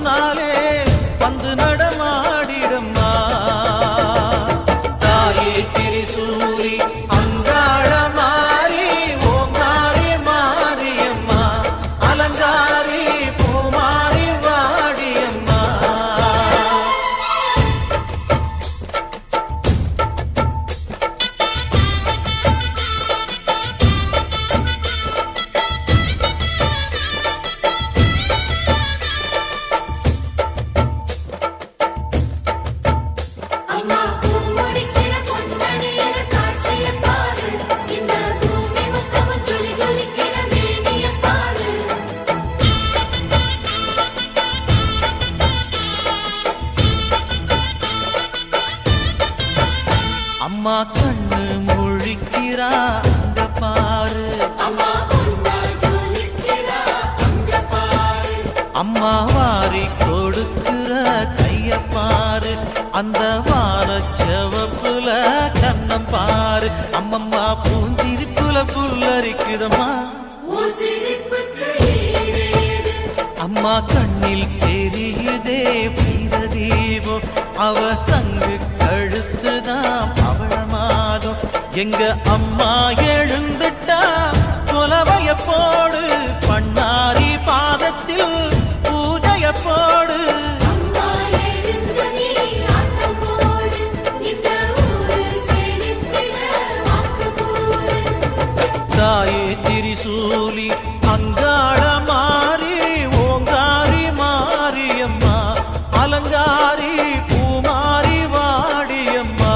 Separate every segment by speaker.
Speaker 1: முன்னாலே வந்து நடமாடிடம்மா தாயே திரிசூலி அங்காள மாறி ஓங்காரி மாரியம்மா அலங்காரி பூமாரி வாடியம்மா அம்மா கண்ணு முழிக்கிறா அங்க பாரு அம்மா வாரி கொடுக்கிற கைய பாரு அந்த வானச்சவப்புல கண்ணம் பாரு அம்மம்மா பூஞ்சிரிப்புல புல்லரிக்குதம்மா அம்மா கண்ணில் தெரியுதே வீரதீபம் அவ சங்கு கழுத்துதான் பவளமாதம் எங்க அம்மா எழுந்துட்டா கொலவைய போடு பண்ணாரி பாதத்தில் பூஜைய போடு தாயே திரிசூலி அங்காள மாறி ஓங்காரி மாரியம்மா அலங்காரி பூமாரி வாடியம்மா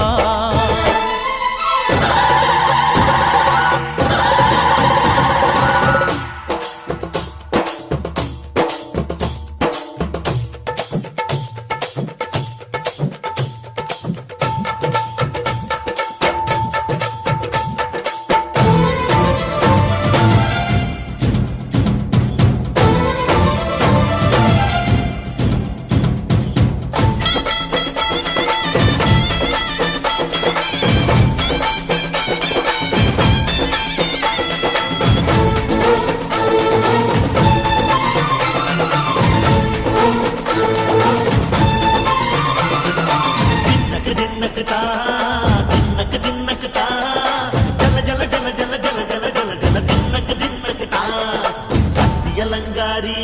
Speaker 1: அலங்காரி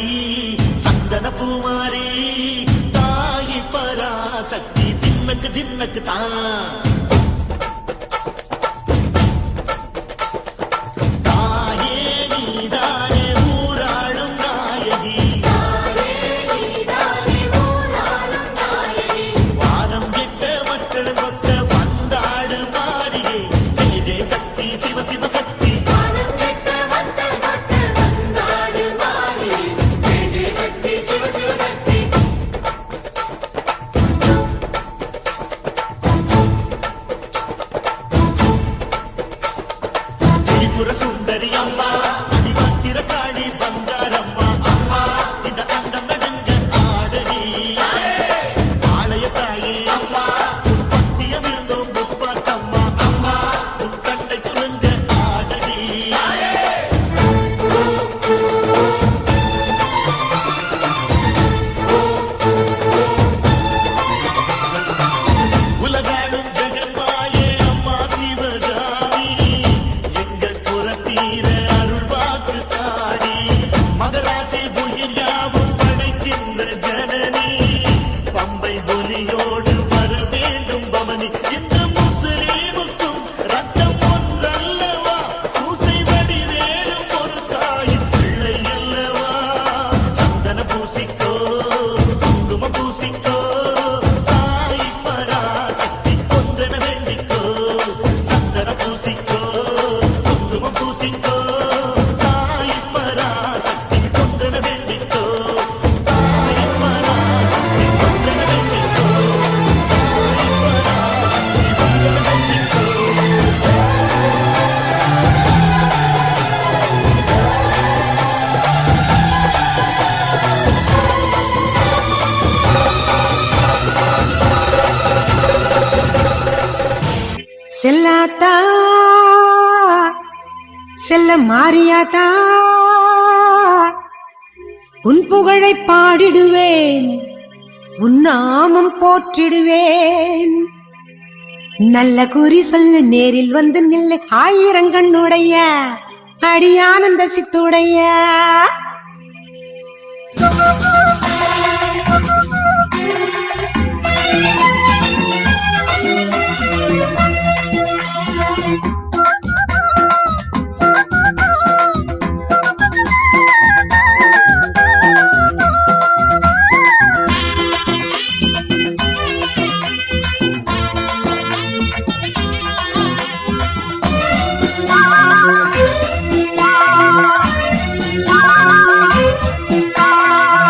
Speaker 1: சந்தன பூமாரி தாயி பராசக்தி தின்னக்கு தின்னக்கு தான் சுந்தரி அம்மா அதிபத்திர காளி பங்காரம்மா அம்மா இந்த அண்டம் நடுங்க ஆடடி ஆலய தாயே அம்மா பத்திய விருந்தோம் முப்பாட்டம்மா அம்மா உன் கண்டை துலங்க ஆடடி உலகாடும் ஜெகன்மாயே அம்மா சிவகாமி மகராசி உயிர் யாவும் படைக்கின்ற ஜனனி பம்பை ஒலியோடு வர வேண்டும் பவனி இந்த முஸ்லீமுக்கும் ரத்தம் ஒன்றல்லவா சூசை வடி வேலும் ஒரு தாயின் பிள்ளை அல்லவா சந்தன பூசிக்கோ குங்கும பூசிக்கோ தாய் பராசக்தி ஒன்றென வேண்டிக்கோ சந்தன பூசிக்கோ குங்கும பூசிக்கோ
Speaker 2: செல்லாத்தா செல்ல மாறியாத்தா உன் புகழை பாடிடுவேன், உன் நாமம் போற்றிடுவேன். நல்ல குறி சொல்லு, நேரில் வந்து நில்லு, ஆயிரங்கண்ணுடைய அடியானந்த சித்துடைய.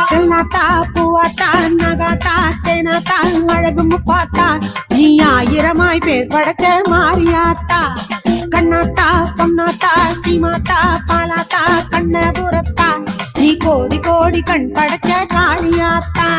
Speaker 2: செல்லாத்தா பூவாத்தா நகாத்தா தேனாத்தா அழகு முப்பாத்தா, நீ ஆயிரமாய் பேர் படைச்ச மாரியாத்தா. கண்ணாத்தா பொன்னாத்தா சீமாத்தா பாலாத்தா கண்ணபுரத்தா, நீ கோடி கோடி கண் படைச்ச காளியாத்தா.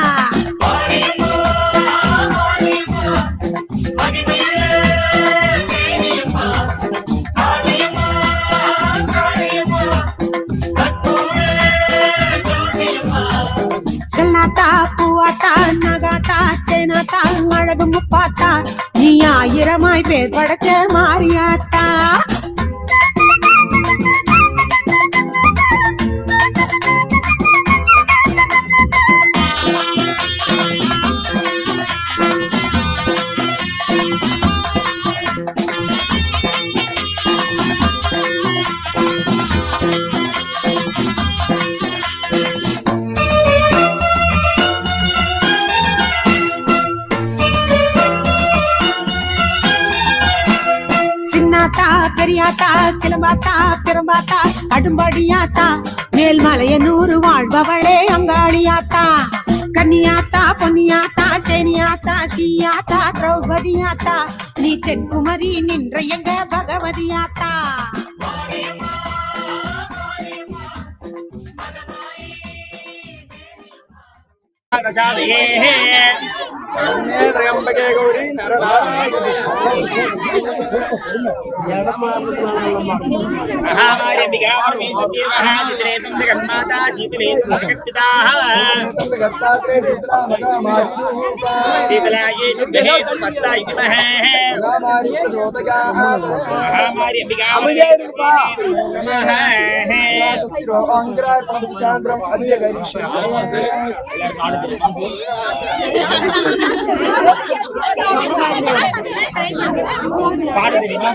Speaker 2: செல்லாத்தா பூவாத்தா நகாத்தா தேனாத்தா அழகு முப்பாத்தா, நீ ஆயிரமாய் பேர் படைச்ச மாரியாத்தா. சின்னாத்தா பெரியாத்தா சிலம்பாத்தா பெரும்பாத்தா அடும்படியாத்தா, மேல்மலைய 100 வாழ்பவளே அங்காளியாத்தா. கன்னியாத்தா பொன்னியாத்தா சேனியாத்தா சீயாத்தா திரௌபதியாத்தா, நீ தென்குமரி நின்ற எங்க பகவதியாத்தா.
Speaker 3: त्र्यंबके गौरी
Speaker 1: பாடு தெரியுமா?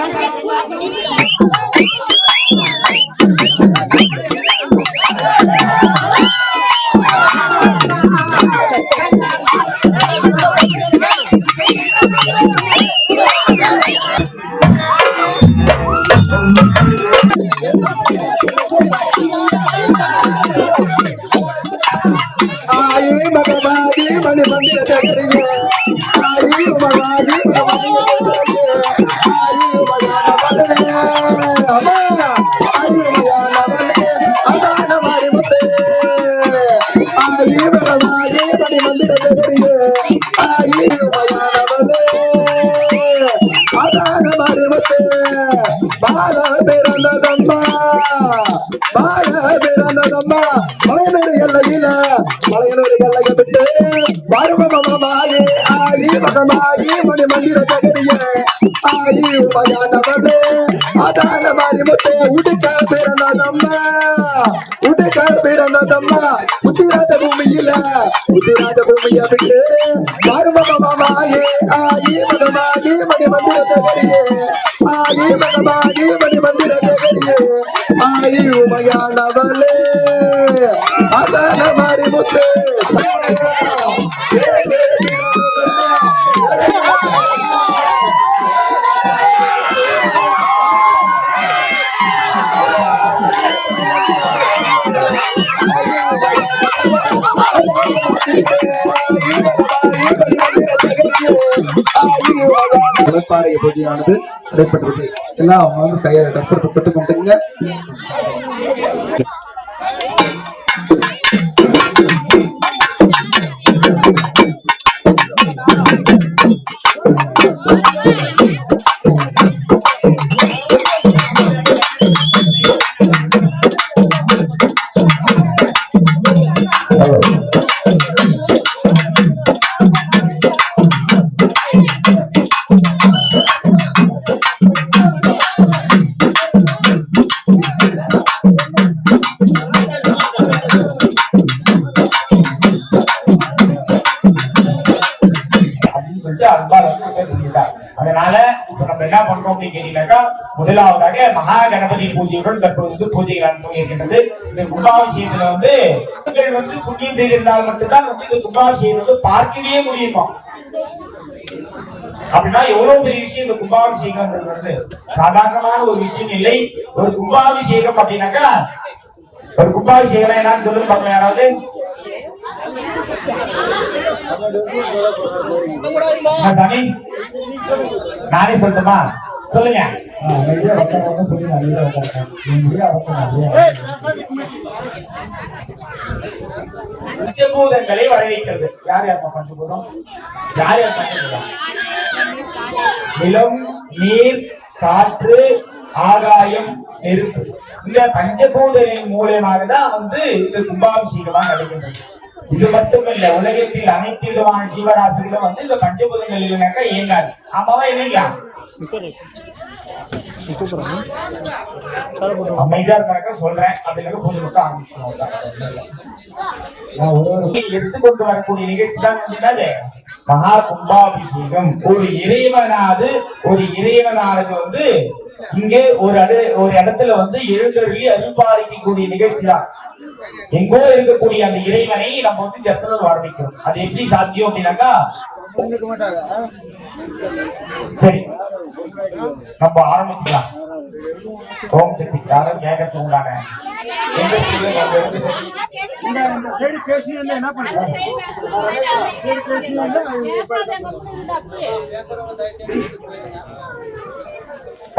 Speaker 3: மணி மந்திர தகரியே ஆயி மகாதி பால பிறந்ததம்மா மலையனூர் எல்லையில மலையனூர் எல்லையை விட்டு மருமமாகி ஆகி மகமாகி மணி மந்திர தகரிய ஆகி உமையானவனே அதான மாறி முத்தே உடுக்க பிறந்ததம்மா உத்திராத பூமியில உத்திராத பூமியை விட்டு மருமமாகி ஆகி மகமாகி மணி மந்திர தகரிய ஆகி மகமாகி மணி மந்திர தகரிய ஆகி உமையானவளே அதான மாறி முத்தே
Speaker 4: கடற்பாறை பூஜையானது நடைபெற்றது. எல்லாம் அவங்க வந்து கையை கற்பட்டு கொண்டுங்க.
Speaker 5: அதனால இப்ப நம்ம என்ன பண்றோம் அப்படின்னு கேட்டீங்கன்னாக்கா, முதலாவதாக மகா கணபதி பூஜையுடன் தற்போது பூஜைகள் இருக்கின்றது. இந்த கும்பாபிஷேகத்துல வந்து புண்ணியம் செய்திருந்தால் மட்டும்தான் இந்த கும்பாபிஷேகம் பார்க்கவே முடியுமா? அப்படின்னா எவ்வளவு பெரிய விஷயம் இந்த கும்பாபிஷேகம். சாதாரணமான ஒரு விஷயம் இல்லை. ஒரு கும்பாபிஷேகம் அப்படின்னாக்கா, ஒரு கும்பாபிஷேகம் என்னன்னு சொல்லுங்க பார்க்கலாம் யாராவது. நானே சொல்லட்டுமா? சொல்லுங்க. பஞ்சபூதங்களை வரவேற்கிறது. யார் யார் பஞ்சபூதம்? யார் யார் பஞ்சபூதம்? நிலம், நீர், காற்று, ஆகாயம், நெருப்பு. இந்த பஞ்சபூதங்களின் மூலமாக தான் இந்த கும்பாபிஷேகமா நடக்கின்றது. இது மட்டுமல்ல, உலகத்தில் அனைத்து விதமான ஜீவராசிகளும் இந்த பஞ்சபூதங்கள் இல்லைனாக்கா இயங்காது. ஆமாவா இல்லைங்களா? அமைதியா இருக்க சொல்றேன். அப்படின்னாக்க பூஜை மட்டும் ஆரம்பிச்சுக்கணும். எடுத்துக்கொண்டு வரக்கூடிய நிகழ்ச்சி தான் மகா கும்பாபிஷேகம். ஒரு இறைவனானது இங்கே ஒரு இடத்துல எழுந்தருளி அருள்பாலிக்கக்கூடிய நிகழ்ச்சி தான். எங்கோ இருக்கக்கூடிய அந்த இறைவனை நம்ம இந்த இடத்துல ஆரம்பிக்கிறோம். அது எப்படி சாத்தியம் அப்படின்னாக்கா, சரி நம்ம ஆரம்பிச்சுக்கலாம். ஓம் சக்தி காலம் ஏகத்து உண்டான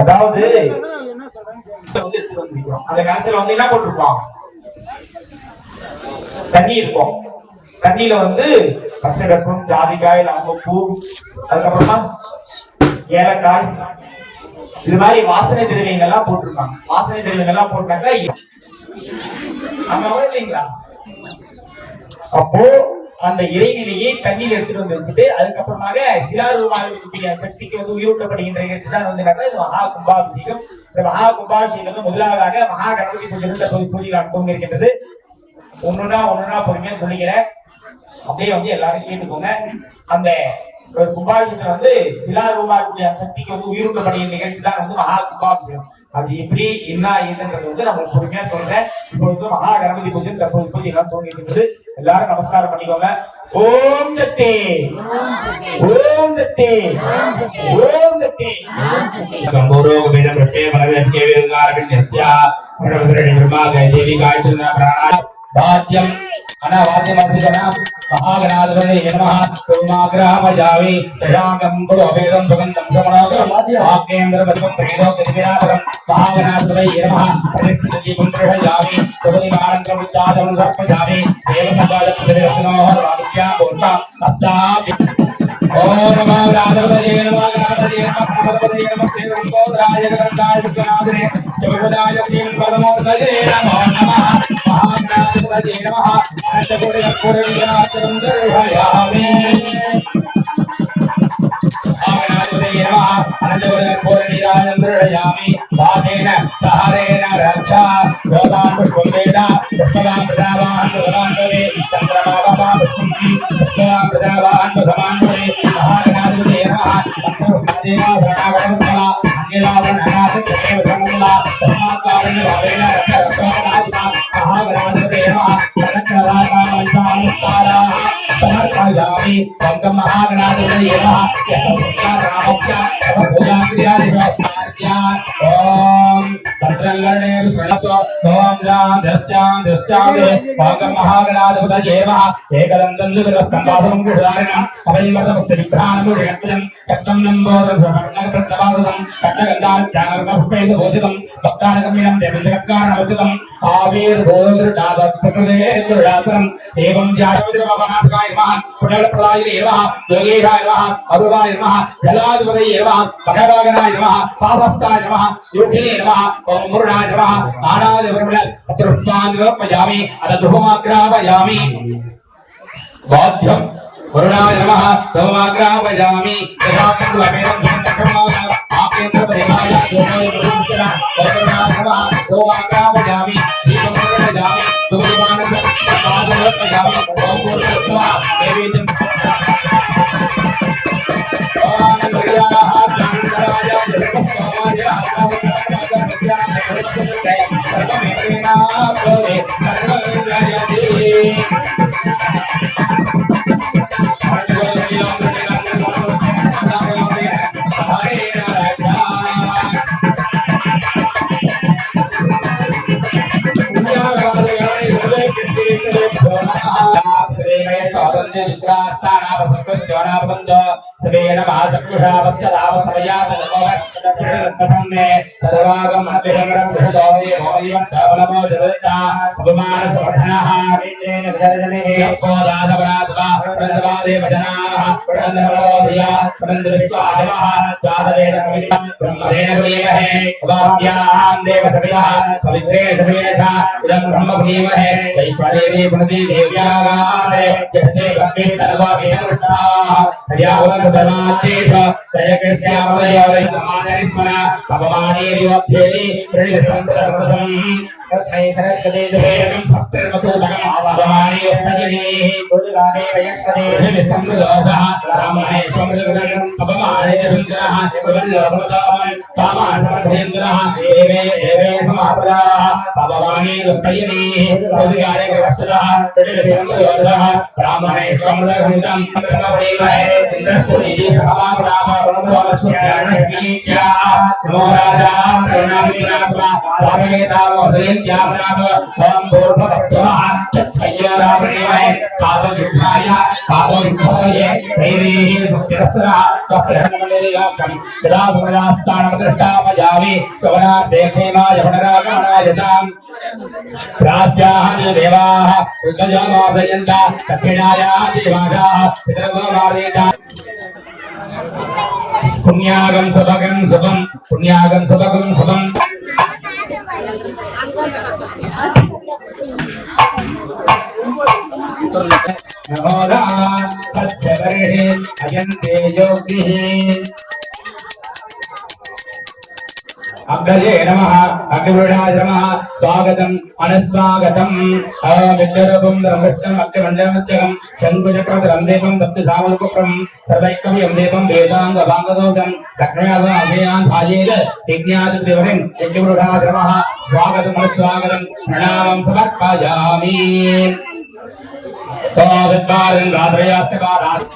Speaker 5: அதாவது அந்த காலத்துல என்ன போட்டிருப்போம்? தண்ணி இருக்கும். தண்ணியில பச்சைக்கற்பூரம், ஜாதிக்காய், லவங்கப்பூ, அதுக்கப்புறமா ஏலக்காய், இது மாதிரி வாசனை திரவியங்கள்லாம் போட்டிருப்பாங்க. வாசனை திரவியங்கள்லாம் போட்டாக்கா இல்லைங்களா? அப்போ அந்த இறைநிலையை தண்ணியில் எடுத்துட்டு வச்சுட்டு அதுக்கப்புறமாக சிலாரூபமாக சக்திக்கு உயிரூட்டப்படுகின்ற நிகழ்ச்சி தான் மகா கும்பாபிஷேகம். இந்த மகா கும்பாபிஷேகம் முதலாவதாக மகா கணபதி பூஜைகள் அனுபவம் இருக்கின்றது. ஒண்ணுன்னா பொறுமையா சொல்லிக்கிறேன். அப்படியே எல்லாரும் கேட்டுக்கோங்க. அந்த ஒரு கும்பாபிஷேகத்துல வந்து சிலாரூபாவுடைய சக்திக்கு வந்து உயிரூட்டப்படிய நிகழ்ச்சி தான் வந்து மகா கும்பாபிஷேகம். அது எப்படி என்ன ஏதுன்றது வந்து நம்ம பொறுமையா சொல்றேன். இப்பொழுது மகா கணபதி பூஜை தற்போது பூஜை எல்லாம் தோங்கிட்டு எல்லாரும் நமஸ்காரம் பண்ணிக்கோங்க. ஓம் சக்தி ஓம் சக்தி ஓம் சக்தி கம்பூரோகமிடம் பிரத்யே மனவேத்யே விருங்காரகண்யஸ்ய பிரவசரணி பிரம்மாகய தேவி காயத்ரி பிராணா வாத்யம் அனவாத்யமர்த்திகணம் महागणाधिपतये नमः सोमाग्रहमजामि तयागं गुरु अभेदं सुगन्धं समनागं वाक्येन्द्रवद्मं प्रेदो गतिविनापरं महागणाधिपतये नमः परिप्रीतिं प्रहयामि सुगतिमानन्दमुच्चादं सर्पयामि देवसभाजप्रतिरसनोः रामित्या बोर्ता अस्ताभि ओम नमो राधवतये नमः गणपतये नमः गणपतये नमः श्रीगोत्राय गणनाय विघ्नाधिने जगदाय श्रीमन्मूर्तये नमो नमः महागणाधिपतये नमः अनन्तकोटिपूर्णिमाचरं दर्शयामि महागणाधिपतये नमः अनन्तकोटिपूर्णिमाचरं दर्शयामि वादेन सहारेण रक्षा गोदां पुष्पं वेद पुष्पदां प्रजावाहं समान्वये चन्द्रमापा पुष्पदां प्रजावाहं समान्वये महागणाधिपतये नमः तत्त्वसादेन शरणागतमङ्गला अंगिलावरणानाथदेव धर्मङ्गला तस्मात्कारेण भावेन रक्षानादिना महागणाधिपतये नमः नमस्काराः समर्पयामि पंकं महागणाधिपतये नमः यस्या पूजाक्रियादिव्या ओम भद्रङ्गणे सुनतो ओम दस्यां पंकं महागणाधिपतये नमः एकदन्तन्दुरस्तम्भासं कुडारणं अभयवर्तमस्य विघ्नानमुर्यक्तं कत्तं नम्बोधर्मप्रतवासं कट्टगन्धाज्ञानर्मपुष्पैः बोधितं भक्तानगम्यं देवन्दकारणमद्युतं आविर्भोधृतादप्रकृतेर्दुरात्रम् एवं ध्यायमिन्द्रमहासकाय नमः पुण्यप्रदाय नमः योगेशाय नमः अरुवाय नमः जलाधिपतये नमः भगवागणाय नमः पापस्ताय नमः योगिने नमः ओम मुरुणाय नमः आनादिब्रह्मण सत्रुष्पान्वपयामि अदधुमाग्रावयामि वाद्यं वरुणाय नमः तवमाग्रावयामि तथाकं लभेदं संतक्रमाय आकेन्द्रपरिमाय दोमय मुरुचना वरुणाय नमः तवमाग्रावयामि दीपं वयामि तुमदिमानंद पादवपयामि ओम गुरुत्वा देवीजं ओम मर्याः ज्ञानराय जगत्समाय सर्वमेवेना भवे सर्वजयति सवेन मासकुशावस्यदावसमयातनमोहत्तसन्ने सर्वागमनभिहमरं विषदोये मोयं चावलमो जगत्ता अपमानसवर्धनः वेद्रेण विदर्जनेः यक्कोदासपरात्मा प्रन्दवादेवजनाः प्रन्दवलोधिया प्रन्दविश्वादिवः जातवेदकविता ब्रह्मदेव प्रियमहे उपाभ्यां देवसविदः पवित्रे सवेशा इदं ब्रह्म प्रियमहे वैश्वदेवी पुनति देव्यागारे यस्ये भक्ति सर्वविनष्टाः हरियावलधनातेश जयकस्यामलयोरे समानरिस्मना अपमानीरिवध्येति प्रणिसन्तरमसं तस्मै सरस्वतीदेवं सप्तमसूदकम् आवाहयामि यस्तनिः कुलगाने वयस्वते निसम्मदोषः रामहेश्वरं अपमानीरिसुन्दरः कुललोभदामन् कामासमधेन्द्रः एवे समापदाः अपमानीरुस्तयिनीः कुलगाने वयस्वतः निसम्मदोषः रामहेश्वरं ब्रह्मदेवः इंद्रस्वरीति समापदाः नमो राजा प्रणामिनात्मा भागवेतावोदयन् यावनाथ ओम भूर्भुवस्सुवः तत्सय्यारामणेवः पादयुद्धाय पादयुद्धये दैवीः सुस्थिरस्त्रः तस्त्रहमलेयाकं यदा सुमरास्तानमदृष्टामयामि कवना देखेमाय पुनरागमनायताम् प्रास्याहं देवाः ऋतजमासयन्ता दक्षिणायादिवादाः पितृगोमादेता पुण्यागं सुभगं शुभं पुण्यागं सुभगं शुभं नमोदा सत्यवर्णे अयन्ते योगिः अग्रजे नमः अग्निवृषाय नमः स्वागतम् अनुस्वागतम् विद्यारूपं धर्मष्टम् अग्निमण्डलमध्यगम् शङ्कुचक्रधरं देवं दत्तसामनुपक्रम् सर्वैकव्यं देवं वेदाङ्गभाङ्गदोषम् लक्ष्म्यासम् अभयान् भाजेत यज्ञादिदेवरिम् यज्ञवृषाय नमः स्वागतम् अनुस्वागतम् प्रणामं समर्पयामि स्वागतारं रात्रयास्तकारात्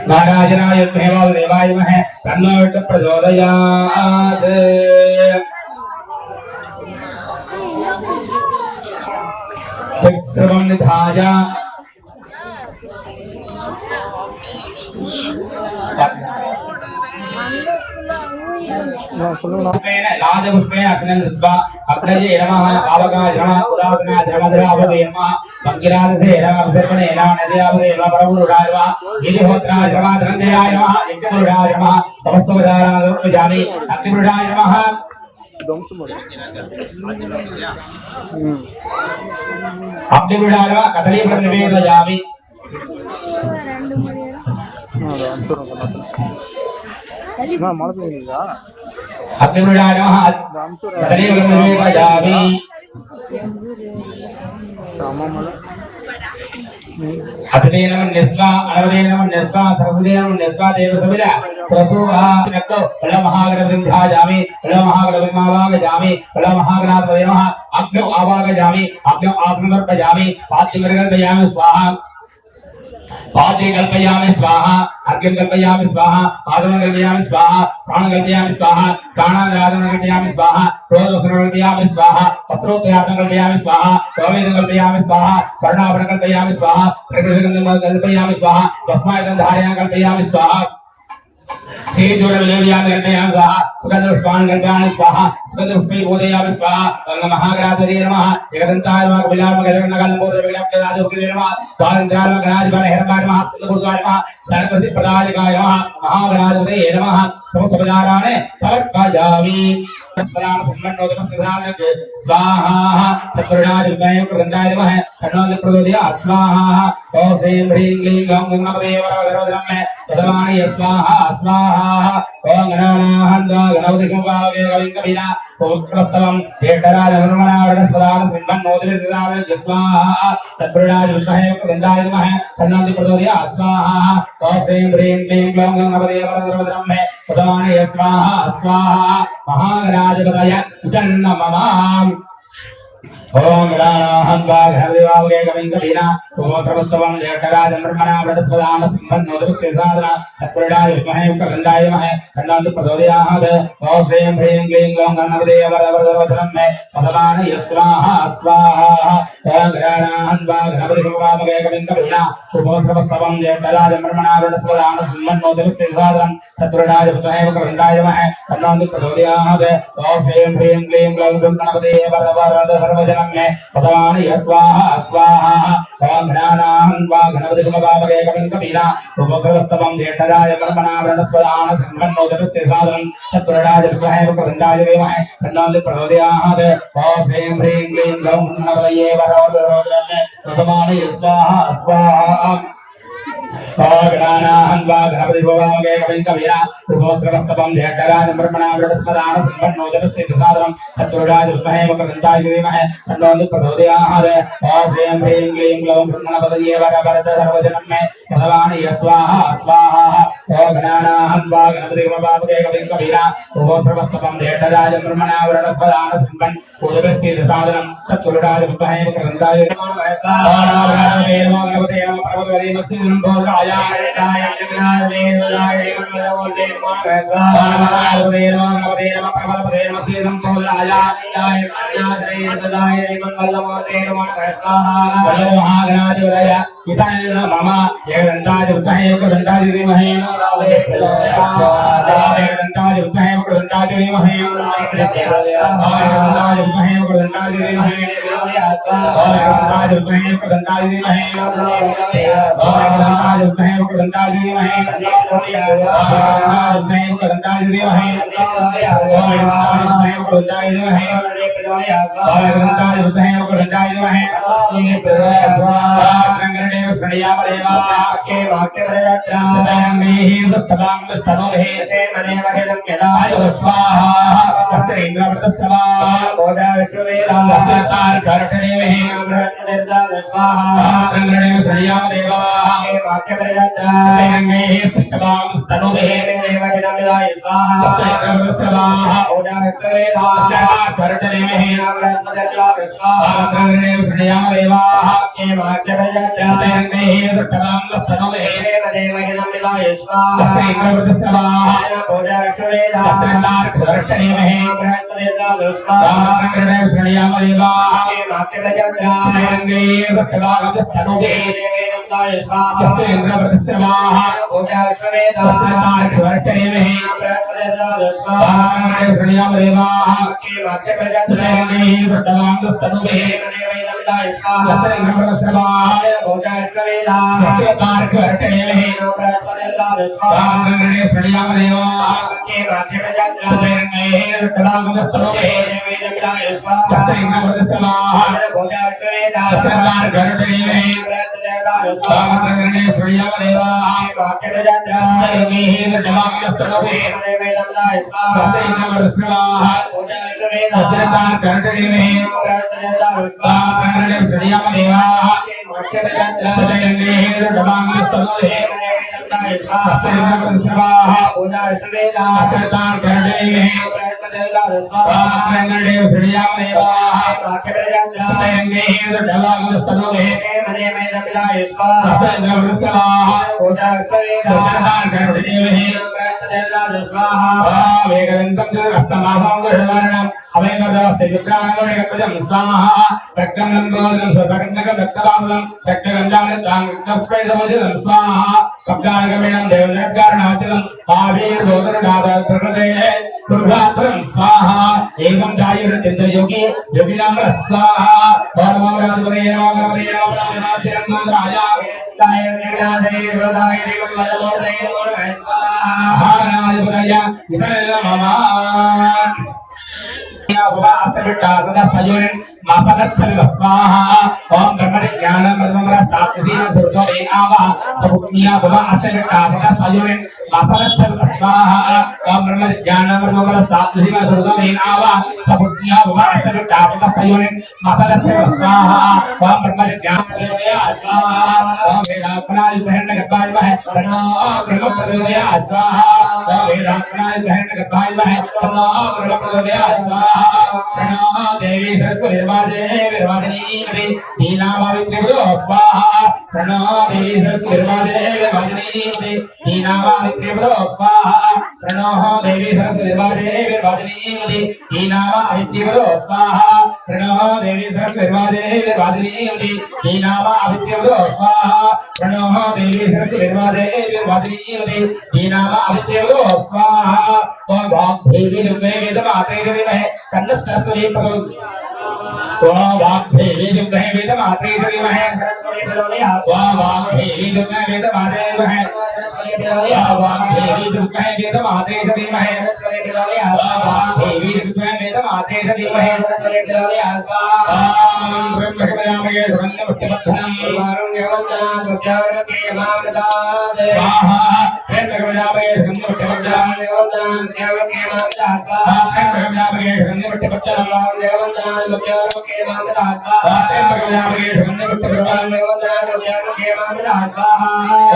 Speaker 5: नारायणाय विद्महे देवाय धीमहि तन्नो विष्णुः प्रचोदयात् सर्वं निधाय लाजपुष्पेण अग्निर्दत्त्वा अग्नये नमः आवगाय नमः उदावनाय नमः द्रावणे नमः मंगिराधे नमः सर्वणे नमः नद्यावने नमः परमपुरुषाय नमः गिरिहोत्राय नमः धनञ्जयाय नमः यज्ञपुरुषाय नमः समस्तोपचारान् समर्पयामि अग्निपुरुषाय नमः अग्निपुरुषाय नमः कदलीफलं निवेदयामि अग्निपुरुषाय नमः कदलीफलं निवेदयामि अतिदेनम निस्वा अनवदेनम निस्वा सर्वदेनम निस्वा देवसमिद प्रसूहा नक्तो बल महागणपतिध्यायामि बल महागणपतिमावागयामि बल महागणाधिपतये नमः अग्नौ आवागयामि अग्नौ आत्मनर्पयामि पातिमर्गल्पयामि स्वाहा पादे कल्पयामि स्वाहा अर्घ्यं कल्पयामि स्वाहा पादं कल्पयामि स्वाहा स्नानं कल्पयामि स्वाहा स्नानादिराजनं कल्पयामि स्वाहा प्रोदस्नं कल्पयामि स्वाहा वस्त्रोत्तरार्थं कल्पयामि स्वाहा गोमेदं कल्पयामि स्वाहा स्वर्णाभरणं कल्पयामि स्वाहा प्रकृतिगन्धं कल्पयामि स्वाहा भस्मायुधं धारयामि कल्पयामि स्वाहा श्रीजोड़विलेव्यां कल्पयामि स्वाहा सुगन्धपुष्पाणि कल्पयामि स्वाहा सुगन्धपुष्पै बोधयामि स्वाहा नमः नमः एकदन्ताय नमः कपिलाय नमः स्वातन्त्राय नमः गणाधिपाय हेरमाय नमः स्कन्दपुरुषाय नमः सरस्वती प्रदायकाय नमः महागणाधिपतये नमः समस्तोपचारान् समर्पयामि स्वाहा तत्पुरुषाय विद्महे प्रदन्ताय नमः तन्नो प्रचोदयात् स्वाहा ओम श्रीं ह्रीं क्लीं गं गणपतये वरवरवरमे तदमानि स्वाहा स्वाहा ओम गणानाहन्त्वा गणपतिं वावे कविं कवीना ओमस्तवं हेटराज निर्मलावरणस्पदान सिंहन्नोदिले सिदावे स्वाहा तत्पुरुषाय विद्महे प्रदन्ताय नमः तन्नो प्रचोदयात् स्वाहा ओम श्रीं ह्रीं क्लीं गं गणपतये वरवरवरमे तदमानि स्वाहा स्वाहा महागणाधिपतये नमः ओम गणानाहन्त्वा गणपतिवावे कविं कवीना ओम सर्वस्तवं हेटराज निर्मलावरणस्पदान सिंहन्नोदिले सिदावे तत्पुरुषाय विद्महे प्रदन्ताय नमः तन्नो प्रचोदयात् ओम श्रीं ह्रीं क्लीं गं गणपतये वरवरवरमे तदमानि स्वाहा स्वाहा ओम गणानाहन्त्वा गणपतिवावे कविं कवीना ओम सर्वस्तवं हेटराज निर्मलावरणस्पदान सिंहन्नोदिले सिदावे तत्पुरुषाय विद्महे प्रदन्ताय नमः तन्नो प्रचोदयात् ओम श्रीं ह्रीं क्लीं गं गणपतये वरवरवरमे पदवानि स्वाहा स्वाहा ओम गणानाहन्त्वा गणपतिवावे कविं कवीना ओम सर्वस्तवं हेटराज निर्मलावरणस्पदान सिंहन्नोदिले सिदावे तत्पुरुषाय विद्महे प्रदन्ताय नमः तन्नो प्रचोदयात् ओम श्रीं ह्रीं क्लीं गं गणपतये वरवरवरमे पदवानि स्वाहा स्वाहा गणानाहन्त्वा गणपतिवावे कविं कवीना ओम सर्वस्तवं हेटराज निर्मलावरणस्पदान सिंहन्नोदिले सिदावे तत्पुरुषाय विद्महे प्रदन्ताय नमः तन्नो प्रचोदयात् ओम श्रीं ह्रीं क्लीं गं गणपतये वरवरवरमे पदवानि स्वाहा स्वाहा ओम गणानाहन्त्वा गणपतिवावे कविं कवीना ओम सर्वस्तवं हेटराज निर्मलावरणस्पदान सिंहन्नोदिले सिदावे तत्पुरुषाय विद्महे प्रदन्ताय नमः श्रेयामदेवा के वाक्यप्रयत्रामेहि सुप्तवां स्तनोहे शेमदेवहिलं यदाय स्वाहा अस्त्रेन्द्रवृतस्वा बोधा विश्ववेदास्तार कर्तनेहि अमृतनिर्दाय स्वाहा रंगणे श्रेयामदेवा के वाक्यप्रयत्रामेहि सुप्तवां स्तनोहे देवहिलं यदाय स्वाहा अस्त्रेन्द्रवृतस्वा बोधा विश्ववेदास्तार कर्तनेहि अमृतनिर्दाय स्वाहा रंगणे श्रेयामदेवा के वाक्यप्रयत्रामेहि सुप्तवां स्तनोहे देवहिलं यदाय स्वाहा अस्त्रेन्द्रवृतस्वा बोधा विश्ववेदास्तार कर्तनेहि अमृतनिर्दाय स्वाहा रंगणे श्रेयामदेवा के वाक्यप्रयत्रामेहि सुप्तवां स्तनोहे देवहिलं यदाय स्वाहा अस्त्रेन्द्रवृतस्वा बोधा विश्ववेदास्तार कर्तनेहि अमृतनिर्दाय स्वाहा रंगणे श्रेयामदेवा के वाक्यप्रयत्रामेहि सुप्तवां स्तनोहे देवहिलं यदाय स्वाहा अस्त्रेन्द्रवृतस्वा बोधा विश्ववेदास्तार कर्तनेहि अमृतनिर्दाय स्वाहा रंगणे श्रेयामदेवा के वाक्यप्रयत्रामेहि सुप्तवां स्तनोहे देवहिलं यदाय स्वाहा अस्त्रेन्द्रवृतस्वा बोधा विश्ववेदास्तार कर्तनेहि अमृतनिर्दाय स्वाहा रंगणे श्रेयामदेवा के वाक्यप्रयत्रामेहि सुप्तवां स्तनोहे देवहिलं यदाय स्वाहा अस्त्रेन्द्रवृतस्वा बोधा विश्ववेदास्तार कर्तनेहि अमृतनिर्दाय स्वाहा रंगणे श्रेयामदेवा के वाक्यप्रयत्रामेहि सुप्तवां स्तनोहे देवहिलं यदाय स्वाहा अस्त्रेन्द्रवृतस्वा बोधा विश्ववेदास्तार कर्तनेहि अमृतनिर्दाय स्वाहा रंगणे श्रेयामदेवा के वाक्यप्रयत्रामेहि सुप्तवां स्तनोहे देवहिलं यदाय स्वाहा अस्त्रेन्द्रवृतस्वा बोधा विश्ववेदास्तार कर्तनेहि अमृतनिर्दाय स्वाहा वेगदन्तं हस्तमासं गुणवर्णम् अवयवदस्ते विक्रामणिकपदं स्वाहा रक्तमन्दोदं सतकर्णकं रक्तवासं रक्तगन्धानं रक्तप्रेसमोदितं स्वाहा कब्जागमिनं देवनकारणातिलं आवीर्भोदरनादप्रदे दुर्गात्रं स्वाहा एवं जायुरत्यन्त योगी योगिनाम स्वाहा परमराजवरे रामवरे रामनाथिरन्नाराया ताय निराधे हृदय देवं वदमोदय नमः स्वाहा राजवरय इतरममा स्वाहा ओम ब्रह्मज्ञान ब्रह्मस्तापसीन सुरतो एकावा सबुनिया भवा असरकासना सयोरेन मासरच्छल स्वाहा ओम ब्रह्मज्ञान ब्रह्मस्तापसीन सुरतो एकावा सबुनिया भवा असरकासना सयोरेन मासरच्छल स्वाहा ओम ब्रह्मज्ञान स्वाहा ओम वेदापनाय बहन गताय वह प्रणो ब्रह्मप्रदोया स्वाहा ओम वेदापनाय बहन गताय वह प्रणो ब्रह्मप्रदोया स्वाहा प्रणो देवी सरस्वती निर्वादिनी दीनावावित्रिभ्यो स्वाहा प्रणो देवी सरस्वती निर्वादिनी दीनावावित्रिभ्यो स्वाहा प्रणो देवी सरस्वती निर्वादिनी दीनावावित्रिभ्यो स्वाहा प्रणो देवी सरस्वती निर्वादिनी दीनावावित्रिभ्यो स्वाहा प्रणो देवी सरस्वती निर्वादिनी दीनावावित्रिभ्यो स्वाहा ओम वाग्देवी दुर्गे वेदमात्रे विमहे कन्न सरस्वती प्रभु ओम वाग्देवी दुर्गे वेदमात्रे विमहे सरस्वती प्रभु ओम वाग्देवी दुर्गे वेदमात्रे विमहे ओम वाग्देवी दुर्गे वेदमात्रे विमहे सरस्वती प्रभु ओम वाग्देवी दुर्गे वेदमात्रे विमहे सरस्वती प्रभु ओम ब्रह्मज्ञानमय ब्रह्ममुक्तिपद्धनं वारुण्यवन्तां विद्यावरते मामदादे स्वाहा ब्रह्मज्ञानमय ब्रह्ममुक्तिपद्धनं वारुण्यवन्तां देवके मामदा स्वाहा ब्रह्मज्ञानमय ब्रह्ममुक्तिपद्धनं वारुण्यवन्तां विद्यावरते मामदा स्वाहा ब्रह्मज्ञानमय ब्रह्ममुक्तिपद्धनं वारुण्यवन्तां देवके मामदा स्वाहा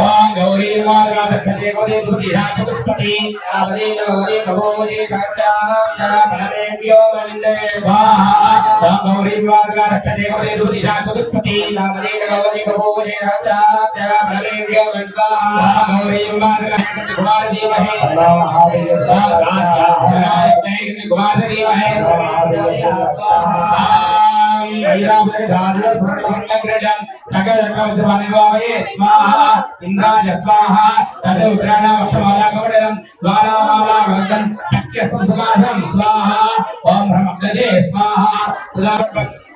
Speaker 5: ओम गौरी माता सत्ये पदे दुतिहा सुपति आवदे नवदे भगवती साक्षात् भगवत्यो वन्दे स्वाहा ओम गौरी माता सत्ये पदे दुतिहा सुपति आवदे नवदे भगवती साक्षात् भगवत्यो वन्दे स्वाहा गौरी माता कुमार देवहे महादेव कुमार देवहे स्वाहा सकल स्वाहा इंद्राज स्वाहा तदुग्राणाक्षमालाकवडं स्वाहा ओम ब्रह्मज्ञे स्वाहा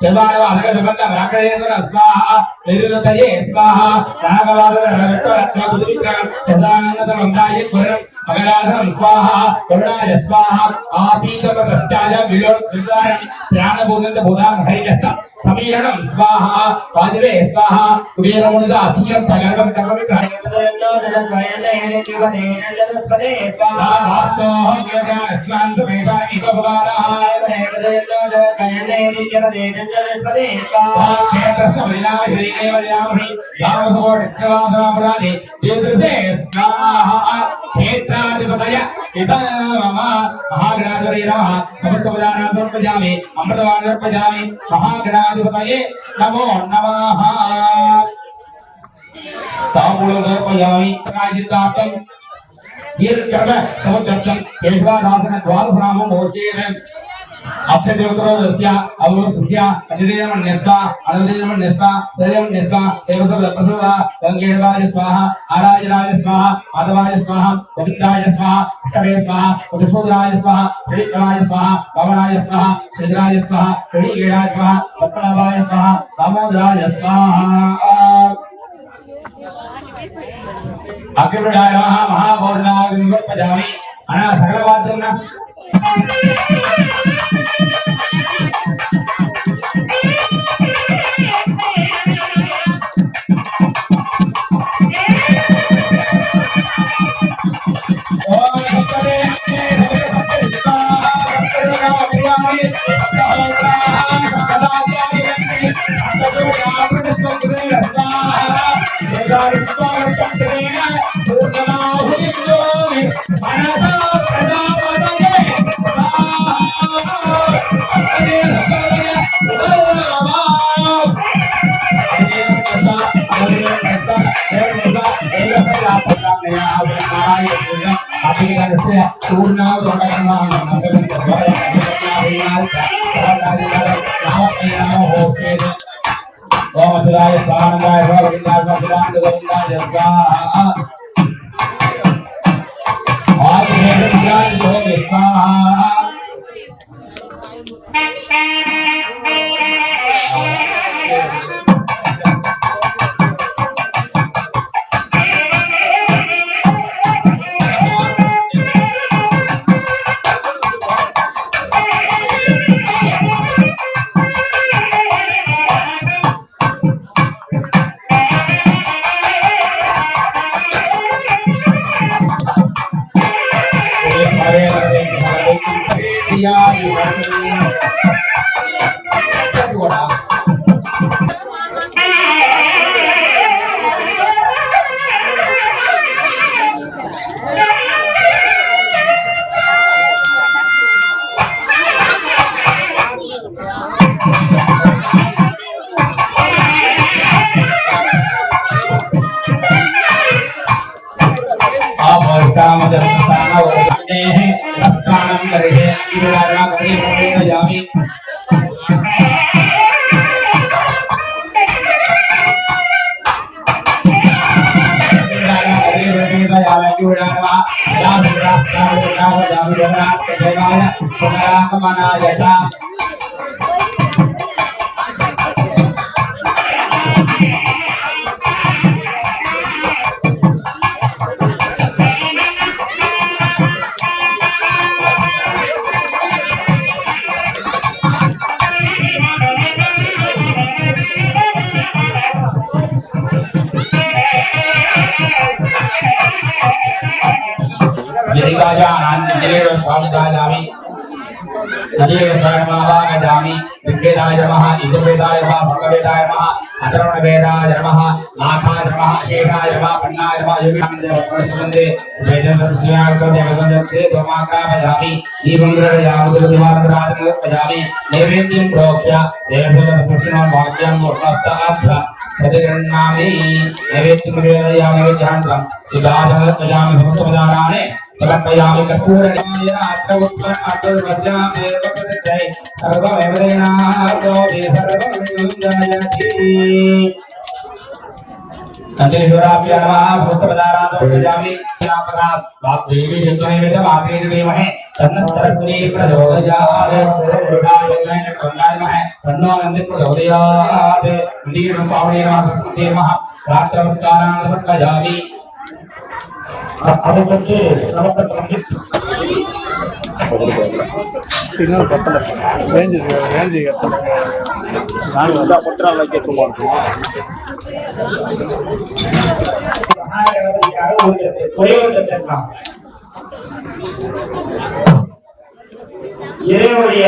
Speaker 5: चलवानव अधगतबंध राकरेंद्र स्वाहा निरुतये स्वाहा नागवादव रट्टरत्न बुद्धिविक्रम सदानंद मंदाय पुरम मगराधम स्वाहा करुणाय स्वाहा आपीतपतश्चाय विलोकविदारं प्राणभूतंत भूतां हरिजता समीरणं स्वाहा वाजवे स्वाहा कुबेरमुनिद असीरं सगर्वं तकविग्रहणेन्द्रो जलद्वयनेन जीवनेन जलस्पदे स्वाहा वास्तो ज्ञान स्नान्त वेदानि भगवानाय वनेन्द्रो जलद्वयनेन जीवनेन जलस्पदे स्वाहा क्षेत्रस्य वैनाम हिरेव यामहि यामसोर्णवासनापदानि दीर्घसे स्वाहा क्षेत्राधिपतय इदं मम महागणाधिपतये नमः समस्तपदानां समर्पयामि अमृतवान् समर्पयामि महागणाधिपतये नमो नमः ताम्बूलं समर्पयामि प्रायश्चित्तार्थं दीर्घकर्म समुद्रं केशवादासन द्वादशनामं मोचेन अक्षदेवतरस्य अवसस्य अजडेयमन्यस्वा अनवदेयमन्यस्वा तदेयमन्यस्वा देवसवप्रसवा गंगेवाय स्वाहा आराजराय स्वाहा माधवाय स्वाहा गोविंदाय स्वाहा अष्टवे स्वाहा पुरुषोदराय स्वाहा त्रिविक्रमाय स्वाहा पवनाय स्वाहा श्रीधराय स्वाहा त्रिगेणाय स्वाहा पद्मनाभाय स्वाहा दामोदराय स्वाहा अग्निविडाय नमः महाभौर्णाय समर्पयामि अना सकलवाद्यं ओमतुलाय स्वानंदाय गोविंदाय गोविंदाय स्वाहा आदिदेवताय स्वाहा ऋग्वेदाय नमः यजुर्वेदाय नमः भगवेदाय नमः अथर्वणवेदाय नमः नाथाय नमः शेषाय नमः पन्नाय नमः योगिनामदेवस्मन्दे वेदसंज्ञागतदेवसंजते दोमाकामयामि दीपंद्रयामुदुदिवारदराजमुपयामि नैवेद्यं प्रोक्ष्य देवसंजतसस्यनो वाक्यं मूर्तस्ताभ्य प्रतिगृह्णामि नैवेद्यं निवेदयामि ध्यानं सुदाधनपयामि समस्तपदानानि समर्पयामि कर्पूरनिवाय अष्टवत्तर अष्टवज्रामेव प्रत्यय सर्वमेवरेणार्तो सर्वमंगलयति नंदीश्वराभ्य नमः पुष्पदाराधनपयामि यापदा वाग्देवी जन्तुनैवेद्यं आग्नेयदेवहे தன்னஸ்தரஸ்ரீ பிரசோதயாத் தன்னோனந்தி பிரசோதயாத் நீரும் பாவனே நமஸ்தே நமः ராத்ரமஸ்காரான் பட்லஜாமி அதை பற்றி நமக்கு
Speaker 6: சிக்னல் பத்தல ரேஞ்சு நாங்கள் வந்து பத்திரம் வைக்க மாட்டோம்.
Speaker 5: இறைவனுடைய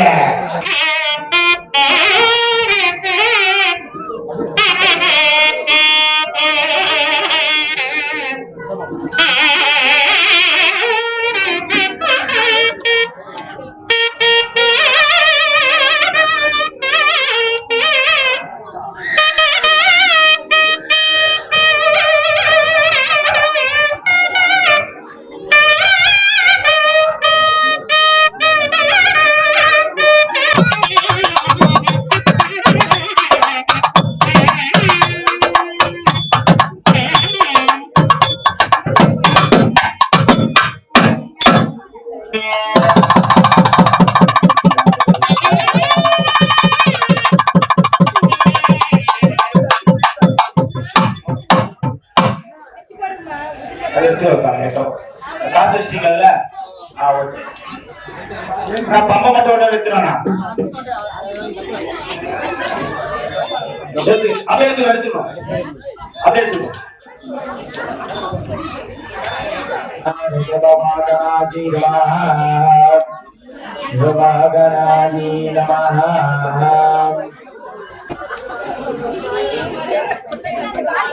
Speaker 5: பம்ப மட்டும் எடுத்துருவானா அப்படியே எடுத்துக்கணும் அப்படியே எடுத்துக்கணும்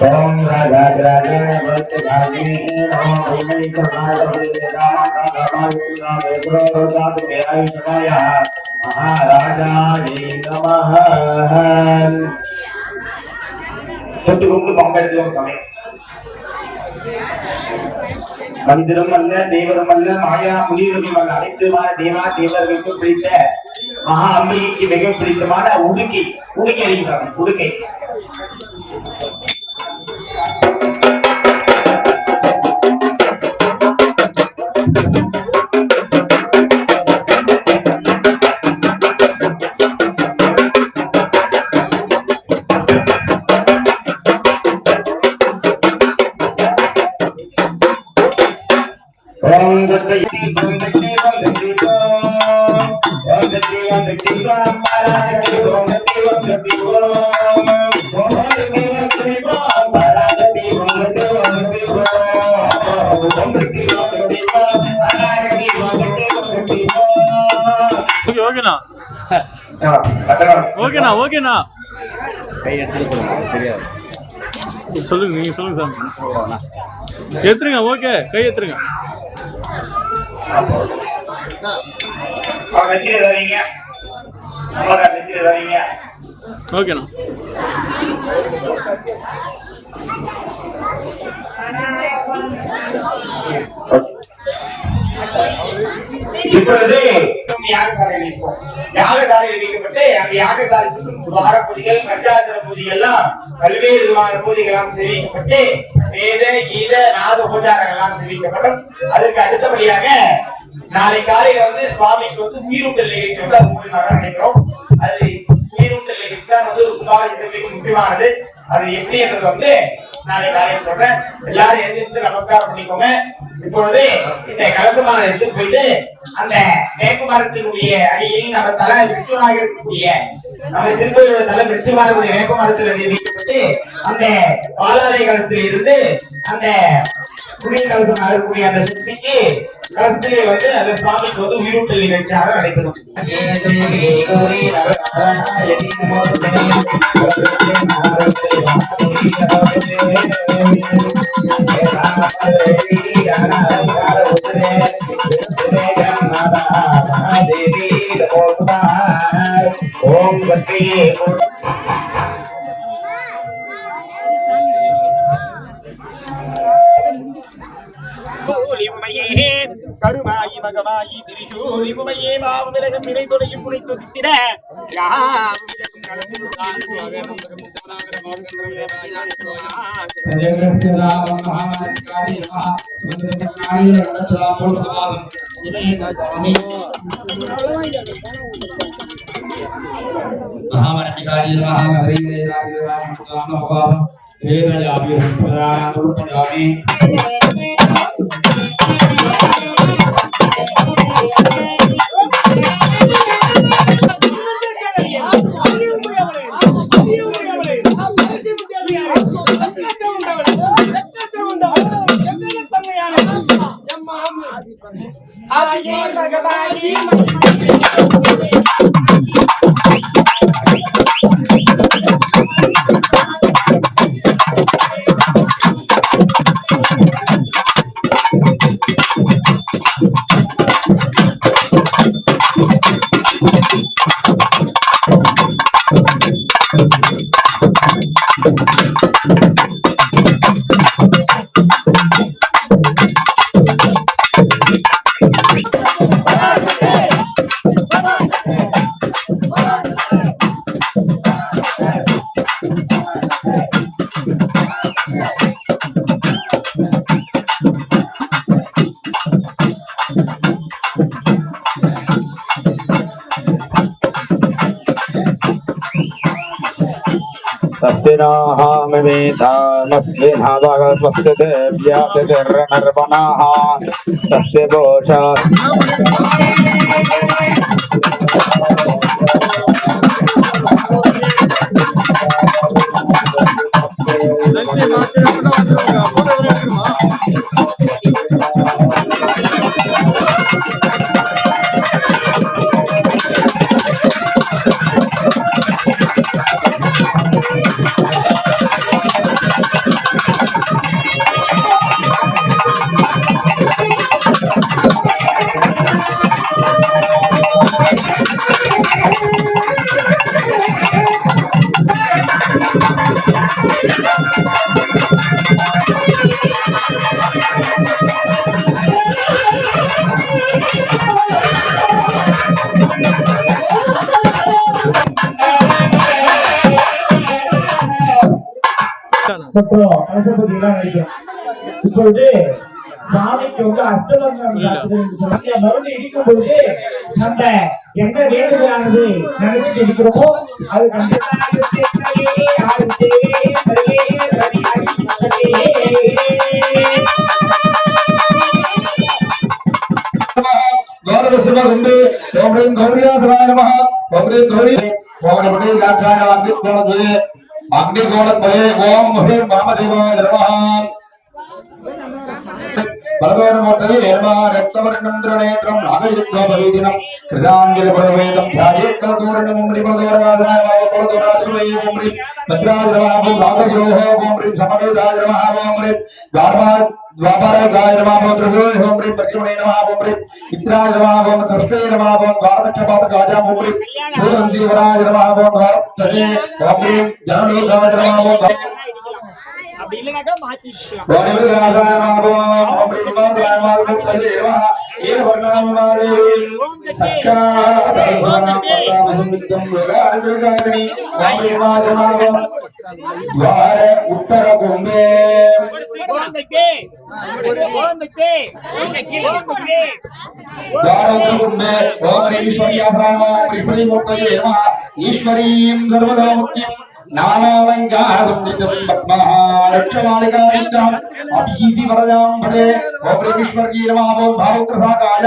Speaker 5: ஓம் ராஜாதிராஜ வர்த்தகாஜி நமோ வைமை சமாதே மகாராஜாஜி நமः தொட்டு கொண்டு பம்பெடுத்துவோம் சமயம் மந்திரம் அல்ல தேவரும் அல்ல மாயா முனிவரும் அல்ல அனைத்துமான தேவா தேவர்களுக்கு பிடித்த மகா அம்பிகைக்கு மிக பிடித்தமான உடுக்கை அறிவிச்சாங்க உடுக்கை
Speaker 6: ஓகேண்ணா ஓகேண்ணா ஓகேண்ணா சொல்லுங்க நீங்க சொல்லுங்க சார் ஏத்துருங்க ஓகே கை ஏத்துருங்க ஓகேண்ணா
Speaker 5: இப்பொழுது யாகசாலையில் வைக்கப்பட்டு அந்த யாகசாலை துவார பூஜைகள் பஞ்சாத்திர பூஜைகள்லாம் பல்வேறு விதமான பூஜைகள்லாம் செய்விக்கப்பட்டு வேத கீத நாத உபச்சாரங்கள் எல்லாம் செய்விக்கப்படும். அதற்கு அடுத்தபடியாக நாளை காலையில வந்து சுவாமிக்கு வந்து உயிரூட்டல் நிகழ்ச்சி வந்து அது மூலமாக நினைக்கிறோம். அது உயிரூட்டல் நிகழ்ச்சி தான் வந்து மிக முக்கியமானது. அது எப்படி என்றது வந்து நாளை காலையில் சொல்றேன். எல்லாரும் எழுந்திருந்து நமஸ்காரம் பண்ணிக்கோங்க. இப்பொழுது இந்த கலசமான எடுத்து போயிட்டு அந்த வேப்பமரத்தினுடைய அடியில் நம்ம தலை விருட்சமாக இருக்கக்கூடிய நம்ம திருக்கோயிலோட தலை விருட்சமாக வேப்பமரத்தில் வைக்கப்பட்டு அந்த பாலாலை காலத்தில் இருந்து அந்த புதிய கலசம் ஆகக்கூடிய அந்த சக்திக்கு கலசத்திலே வந்து அந்த சுவாமிக்கு வந்து உயிரூட்டல் நிகழ்ச்சியாக நடைபெறும். ஓம் கருமாயி மகமாயி திரிசூலி உமையே மாவுலகம் நிலை தொலையும் புனை துதித்திட
Speaker 7: महामणिकाली
Speaker 5: இப்பொழுது சாமிக்கு அஷ்டபந்தனம் மருந்து இடிக்கும் பொழுது நம்ம எந்த வேண்டுதலானது நடத்திட்டு இருக்கிறோமோ அது
Speaker 3: அக்னிகோணத்வயே ஓம் மஹே மாமதேவாய நமஹ பலவேனமோட்டதே ஏமா ரக்தவர்ணந்திரநேத்ரம் நாகயுக்தோபவீதினம் கிருதாஞ்சலி பரவேதம் த்யாயேக்கலதூரணம் முனிபகவராதாய மாவகோதராஜ்வயே ஓம்ரி மத்ராஜரமாபம் ராகஜரோஹோ ஓம்ரி சமவேதாஜரமஹ ஓம்ரி द्वापराय नमः द्रवोय ओमरि पक्यमणे नमः ओमरि इत्राय नमः ओम कृष्णे नमः ओम द्वारदक्षपाद गाजा ओमरि सूरंजीवराय नमः ओम द्वारतये ओमरि ज्ञानलोकाय नमः ओम அப்படி இல்லனாக்க மாத்திக்கலாம் ஓமரிராஜாய நமः ஓமரி மந்திராய நமः தயே நமः ஏ வர்ணாமமாரே சக்கா தர்மநாமம் யோகாதிகாரிணி ஓமரி நமः द्वार उत्तर कुंभे ओम ईश्वरी ईश्वरीं सर्वदोमुक्तिं नामालंकारं पद्महारक्षमालिकां अभीतिवरदां भजे ओम ईश्वरी नमः भारतप्रसादाय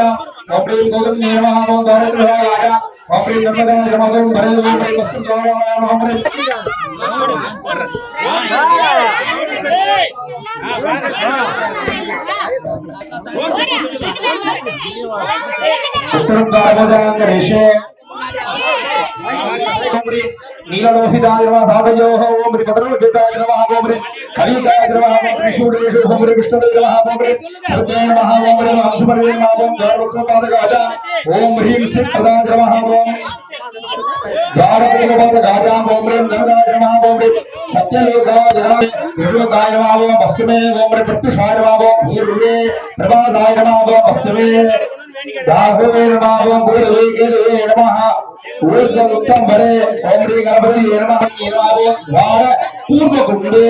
Speaker 3: ओम गोविंदे नमः भारतप्रसादाय ओम नर्मदा नमः भरे ओम वसुदेवाय नमः नीललोहिताय नमः साधयोः ओम पद्मलोहिताय नमः ओम हरिकाय नमः ओम विष्णुदेशो ओम विष्णुवे नमः ओम रुद्रे नमः ओम हंसपरे नमः ओम द्वारवस्त्रपादगाज ओम ह्रीं श्रीं प्रदाय नमः ओम द्वारपादगाज ओम नमदाय नमः ओम सत्यलोकाय नमः विष्णुकाय नमः ओम पश्चिमे ओम प्रत्युषाय नमः ओम पूर्वे प्रभादाय नमः ओम पश्चिमे दासवे नमः ओम पूर्वे नमः ऊर्ध्वमुक्तं वरे ओम श्री गणपति नमः केवादो द्वार पूर्वकुंडे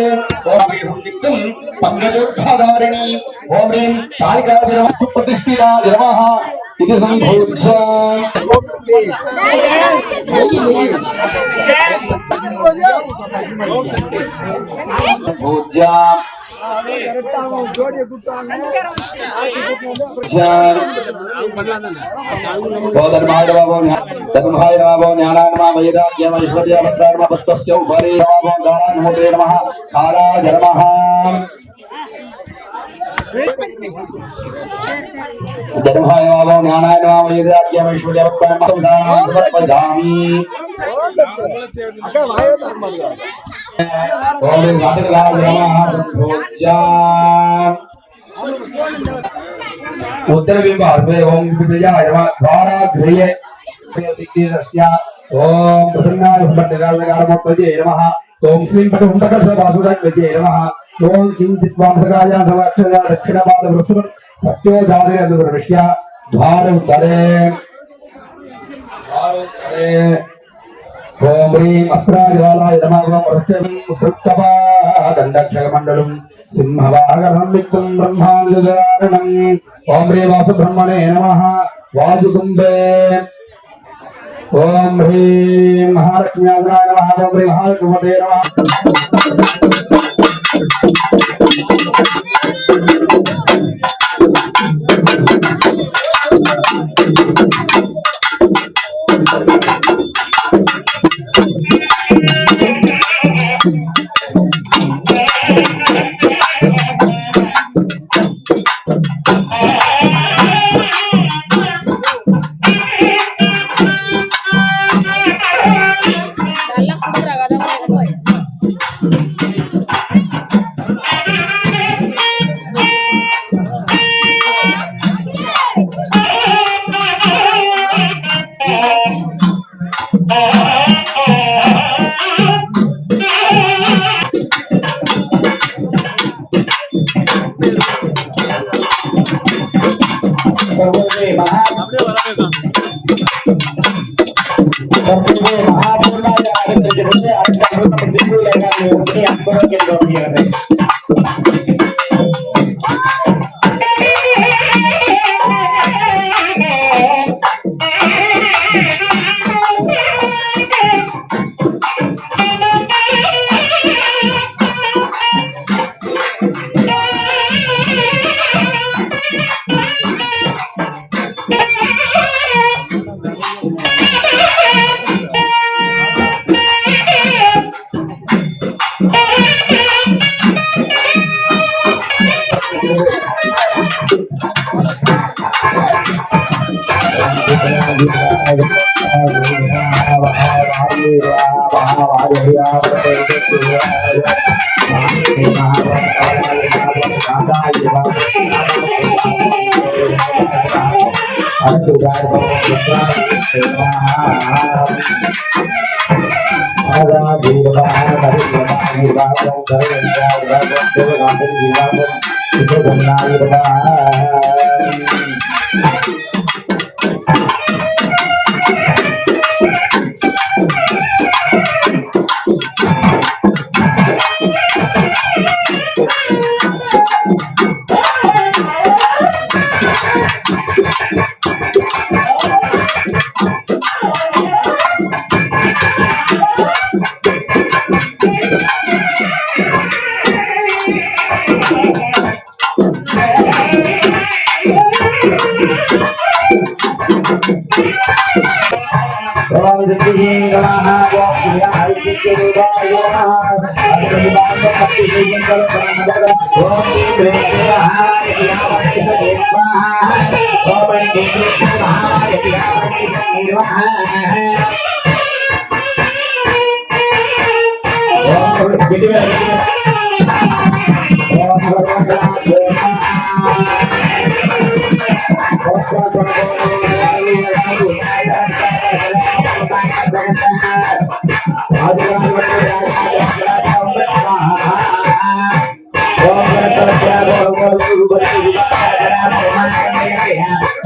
Speaker 3: ओम नित्यं पंकजोद्धारिणी ओम ह्रीं तारिकाय नमः सुप्रतिष्ठिताय नमः इति संभूज्य पूज्या उत्तरबिंब ओम विजयाय नमः द्वारागृहे ओम प्रसन्नाय भट्टराजकारमूर्तये नमः ओम श्री पटुंडकवासुदेवये नमः ओम किंचित् वांसकाय समक्षया दक्षिणपाद वृषभ सत्योजादे प्रविश्य द्वारोत्तरे ओम ह्रीं अस्त्राजवालाय नमः सृक्तपा दंडक्षकमंडलम सिंहवाहनं विक्तं ब्रह्माण्डधारणं ओम ह्रीं वासुब्रह्मणे नमः वाजुकुंभे ओम ह्रीं महालक्ष्म्याय नमः ओम ह्रीं महालक्ष्मते नमः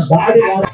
Speaker 5: Body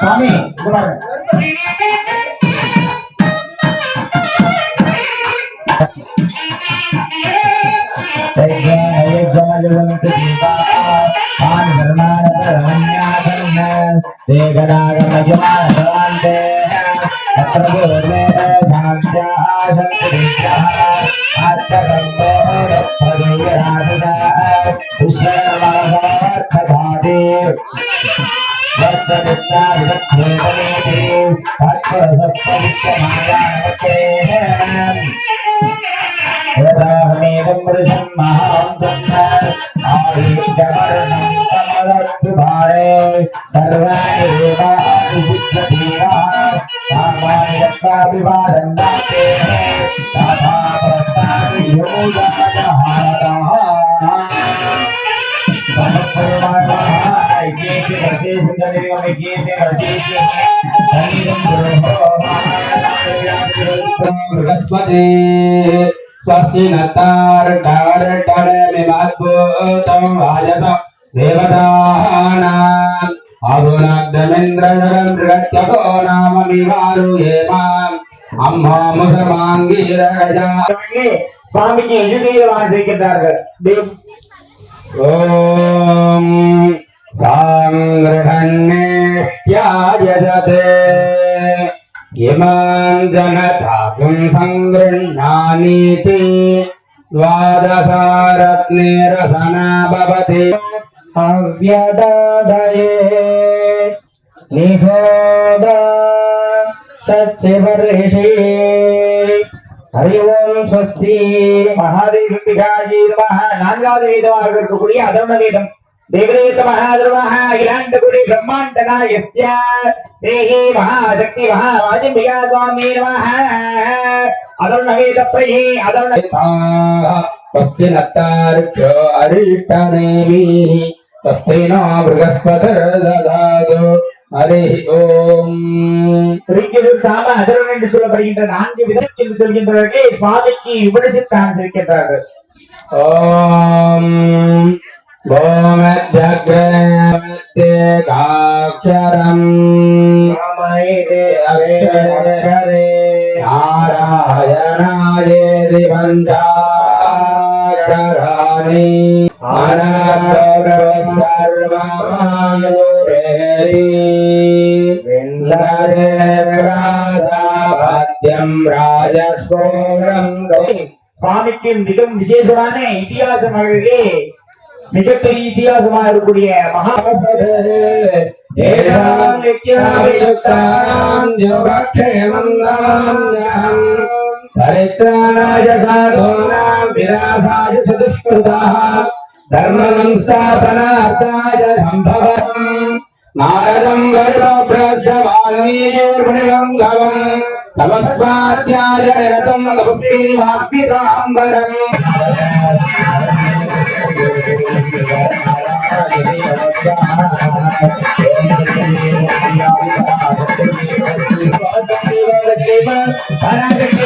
Speaker 5: சாமி
Speaker 7: बृहस्पति स्वस्ति नतार डार डारे मिमाद्भुतं वाजत देवतानां अधुनाग्धमेन्द्र जगन् बृहत्यसो नाम विवारु येमाम् अम्मा मुसमांगीरजा
Speaker 5: சுவாமிக்கு எதிர்நீர் வாசிக்கின்றார்கள்.
Speaker 7: ओम सांगृहन्ने याजते इमां जनताकुं संगृह्णानीति द्वादशारत्नेरसना भवति अव्यदादये निहोद सच्चिवर्षि हरि ओम स्वस्ति महादेविकाजी नमः நான்காவது வேதமாக இருக்கக்கூடிய அதர்வண வேதம் தேவதேவ மகாதர்வः அகிலாண்டகுடி பிரம்மாண்டநாயஸ்ய ஸ்ரீஹி மகாசக்தி மகாவாஜிம்பிகா சுவாமி நமः அதர்வண வேத பிரயே அதர்வண स्वस्ति नत्तार्क्यो अरिष्टनेमि स्वस्ति नो बृहस्पतिर्ददातु हरि ओम
Speaker 5: ஸ்ரீகிருஷ்ண சாம அதர்வண என்று சொல்லப்படுகின்ற நான்கு விதத்தில் என்று சொல்கின்றவர்களே சுவாமிக்கு உபதேசித்து காண்பிக்கின்றார்கள்.
Speaker 7: ओम भौमध्यग्रे काक्षरम् रामैते अक्षरे नारायणायेति पञ्चाक्षराणि अनन्तः सर्वमायुरेति विन्दरेन्द्रादापत्यं राजस्वरं
Speaker 5: சுவாமிக்கு மிகவும் விசேஷமான இதிகாசமாகவே மிகப்பெரிய இதிகாசமாக இருக்கக்கூடிய
Speaker 7: धर्मसंस्थापनार्थाय संभवम् नारदं वर्णप्रस्थवाल्मीकिर्मुनिगन्धवम् तमस्वाध्याय निरतं तपस्वी वाग्विदाम्बरम्
Speaker 5: பராசக்தி